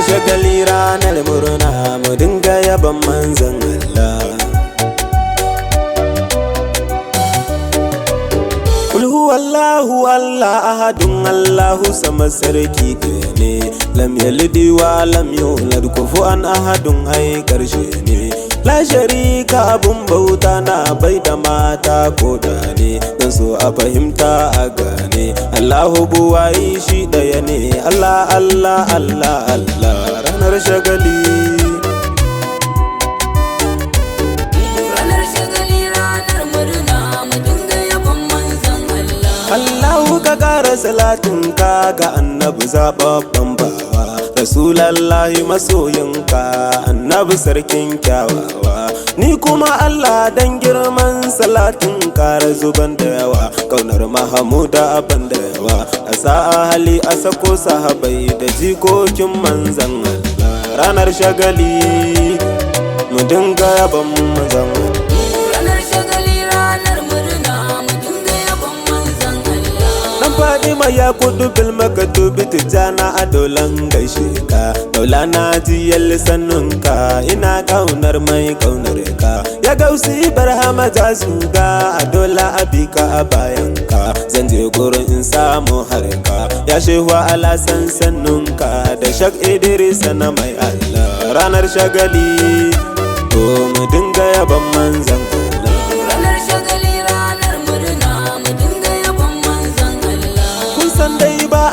shagali ranar murna mu dinga yaban manzon Allah. Kul huwallahu Allah ahadun Allahu sama sarki ne, lam yalid wa lam yulad kufuwan ahadun ai karshe ne. La sharika abun bauta na bai da mata ko da ne, dan so a fahimta a gane. Allahu buwayi shi daya ne, Allah Allah Allah Allah. Ranar shagali Allahu ka kara salatin ka ga annabi zababban bawa, Rasulallahi masoyinka annabi sarkin kyawawa. Ni kuma Allah dan girman salatin kara zuban da yawa, kaunar Mahamuda abin da yawa. A sa'a hali a sako sahabai da jikokin manzan Allah. Ranar shagali mu dinga yaban manzan Allah. Fadima ya kudu bil makatubi tijana a dolan gaishe ka, Maulana jiyal sannunka ina kaunar mai kaunar ka. Ya gausi barhama ta zuga a dola abika a bayan ka, zan je gurin in samu harka. Ya shehu ala sannunka da Shak Idris na mai Allah. Ranar shagali to mu dinga yaban manzan Allah.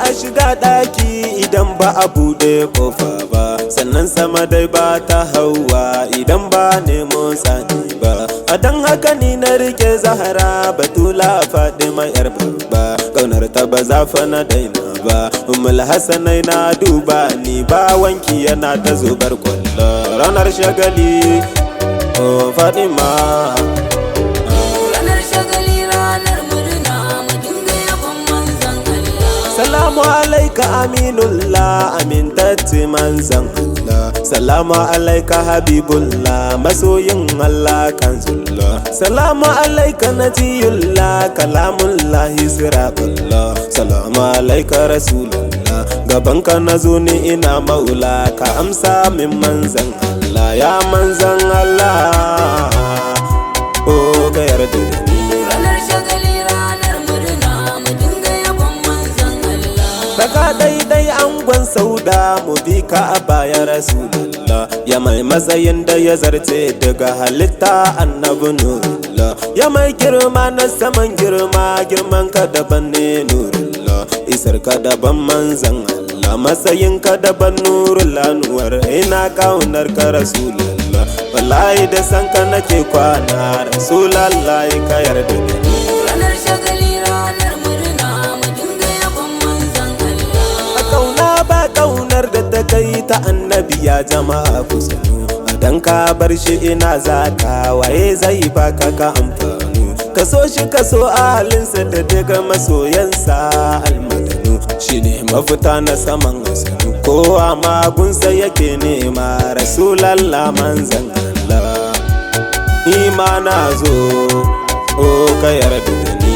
A shiga ɗaki idan ba a buɗe ƙofa ba, sannan sama dai ba ta hauwa idan ba nemo sani ba. A dan haka ni na rike Zahra Batula Fadima yar babba, kaunar ta ba za fa na daina ba. Ummul Hasanai na duba ni ba wanki yana ta zubar kwallo. Ranar shagali oh Fadima Salamu alaika aminullah amintacce manzan Allah. Salamu alaika habibullah masoyin Allah kanzullah. Salamu alaika najiyullah kalamullahi sirabullah. Salamu alaika rasulullah gabanka nazo ni ina maula, ka amsa min manzan Allah. Ya manzan Allah oh ka yarda da ni. Daga daidai angon sauda mu bi ka a baya Rasulullah, ya mai matsayin da ya zarce daga halitta annabi Nurullah. Ya mai girma na saman girma, girman ka daban ne Nurullah. Isar ka daban manzan Allah, matsayin ka daban Nurul Anwar. Ina kaunar ka Rasulullah, wallahi da san ka nake kwana Rasulullah ka yarda da ni. Kaunar da ta kai ta annabi ya jama'a kusanu, dan ka bar shi ina zaka waye zai baka ka amfanu. Ka so shi ka so ahalinsa da daga masoyansa almadanu, shine mafita na saman asanu. Kowa magunsa yake nema Rasulallah manzan Allah. Imana zo o ka yarda da ni.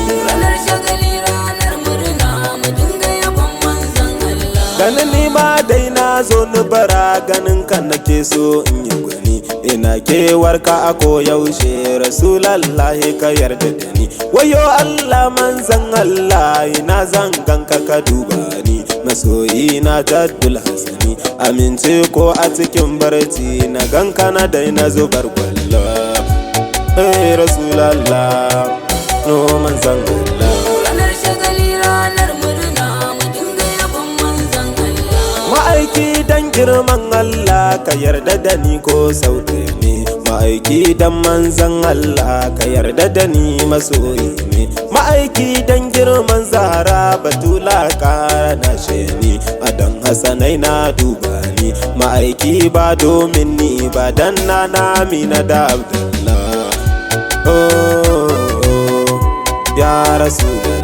Ganin ni ma dai na zo ni bara, ganin ka nake so in yi gwani. Ina kewar ka a koyaushe Rasulallahi ka yarda da ni. Wayo Allah manzan Allah ina zan ganka ka duba ni. Masoyi na Jaddul Hasani, amince ko a cikin barci na ganka na daina zubar kwallo. Rasulallah no manzan Allah. Ma'aiki dan girman Allah ka yarda da ni ko sauti ne, ma'aiki dan manzan Allah ka yarda da ni masoyi ne. Ma'aiki dan girman Zahra Batula ka nashe ni, adan Hasanai na duba ni. Ma'aiki ba domin ni ba dan na Amina da Abdullah. Oh ya Rasulullah.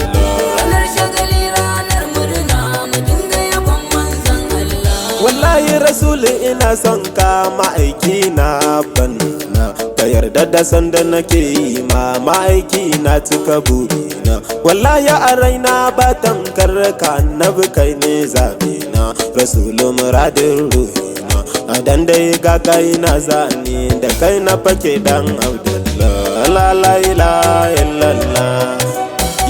Wallahi Rasuli ina son ka ma'aiki na banna, ka yarda da sanda nake yi ma ma'aiki na cika burina. Wallahi a raina ba tamkar ka annabi kai ne zabe na. na rasulu muradin ruhina a dandai ga kai na zane da kai na fake dan Abdullah la la ilaha illallah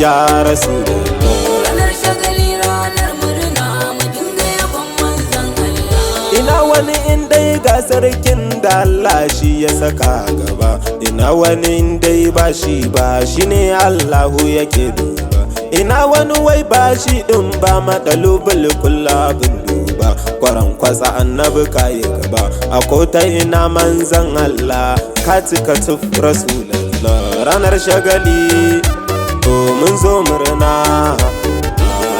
ya rasulullah. Ranar shagali ranar murna mu dinga yabon manzon Allah. Ina wani indai ga sarkin da Allah shi ya saka gaba, ina wani indai ba shi ne Allahu yake duba, ina wani wai ba shi din ba madalubul kullabin duba, kwaran kwasa annabi kayi gaba a kota ina manzon Allah ka cika tuf rasulullah. Ranar shagali to mun zo murna,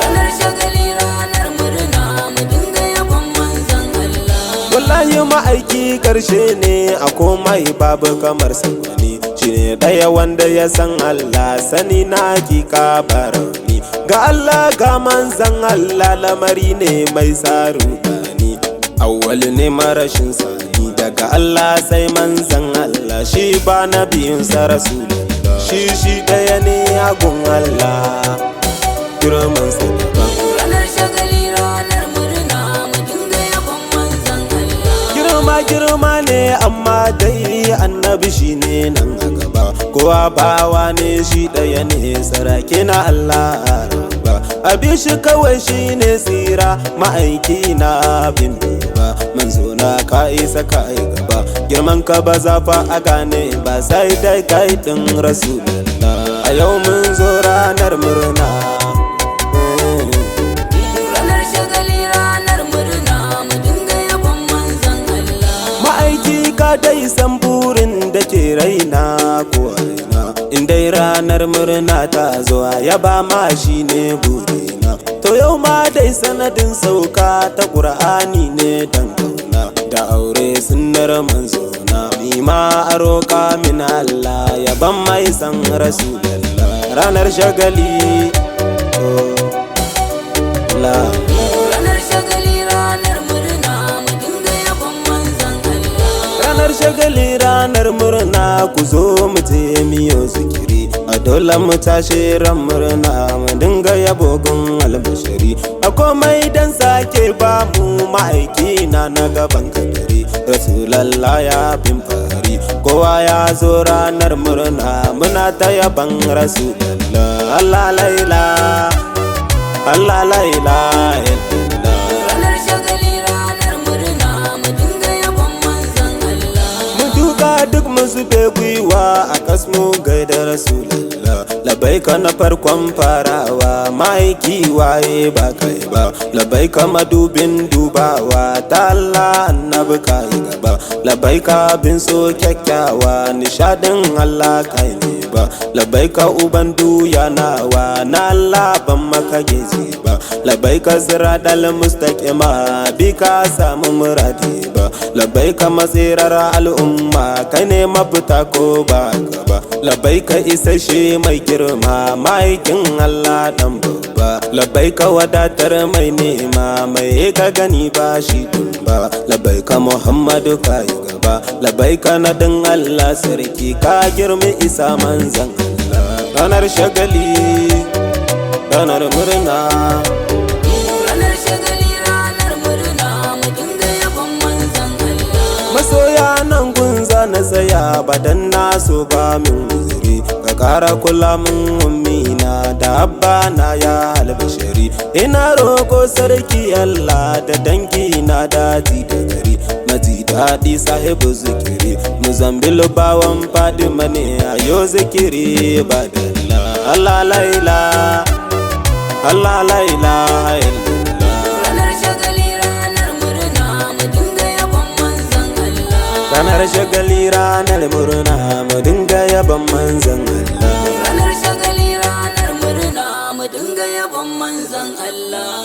Ranar shagali ranar murna mu dinga yabon manzon Allah. wallahi ma'aiki karshe ne a komai babu kamar sani, shi ne ɗaya wanda ya san Allah sani na hakika barauni, ga Allah ga manzan Allah lamari ne mai tsaro gani, awwal ne marashin sani daga Allah sai manzan Allah shi ba nabiyinsa rasulullah, shi ɗaya ne a gun Allah girmansa daban. Ranar shagali ranar murna mu dinga yabon manzon Allah. Girma ne amma dai annabi shi ne nan a gaba, kowa bawa ne shi ɗaya ne saraki na Allah ba, abi shi kawai shi ne tsira ma'aiki na bin duba, manzo na ka isa ka yi gaba, girman ka ba za fa a gane ba sai dai kai ɗin rasulullah. A yau mun zo ranar murna, Ranar shagali ranar murna mu dinga yabon manzon Allah. ma'aiki ka dai san burin da ke raina ko raina, in dai ranar murna ta zuwa ya ba ma shi ne burina, to yau ma dai sanadin sauka ta ƙur'ani ne dan kauna, da aure sunnar manzona ni ma a roƙa min Allah ya ban mai san rasulullah. Ranar shagali Ranar shagali ranar murna mu dinga yabon manzon Allah. Ranar shagali ranar murna ku zo mu je miyo zikiri, a dole mu tashi ran murna mu dinga yabo gun albashari, a komai dan sake ba mu ma'aiki na gaban kadari, rasulallah ya bin fari, kowa ya zo ranar murna muna ta yaban rasulallah. Allah laila Allah laila illallah. Ranar shagali ranar murna mu dinga yabon manzon Allah. Mu duka duk mu zube gwiwa a kasmu gaida rasulallah, labaika na farkon farawa ma'aiki waye ba kai ba, labaika madubin dubawa ta Allah annabi kai gaba, labaika bin so kyakkyawa nishadin Allah kai ne ba, labaika uban duya nawa na Allah ban maka gezi ba, labaika siratal mustaqima bi ka samu muradi ba, labaika matsirar al'umma kai ne mafita ko ba gaba, labaika isasshe mai girma ma'aikin Allah dan babba, labaika wadatar mai nema mai ka gani ba shi ba, labaika Muhammadu kai gaba, labaika nadin Allah sarki ka girmi isa manzan Allah. Ranar shagali ranar murna, Ranar shagali ranar murna mu dinga yabon manzon Allah. masoya nan gunza na tsaya badan na so ba min uzuri, ka kara kula min ummina da abba na ya albashari, ina roko sarki Allah da dangi na daji da gari, maji daɗi sahibu zikiri, muzambil bawan fadima ne a yo zikiri ba da Allah laila Allah laila illallah. Ranar shagali ranar murna mu dinga yabon manzon Allah. Ranar shagali ranar murna mu dinga yaban manzan Allah. Ranar shagali ranar murna mu dinga yabon manzon Allah.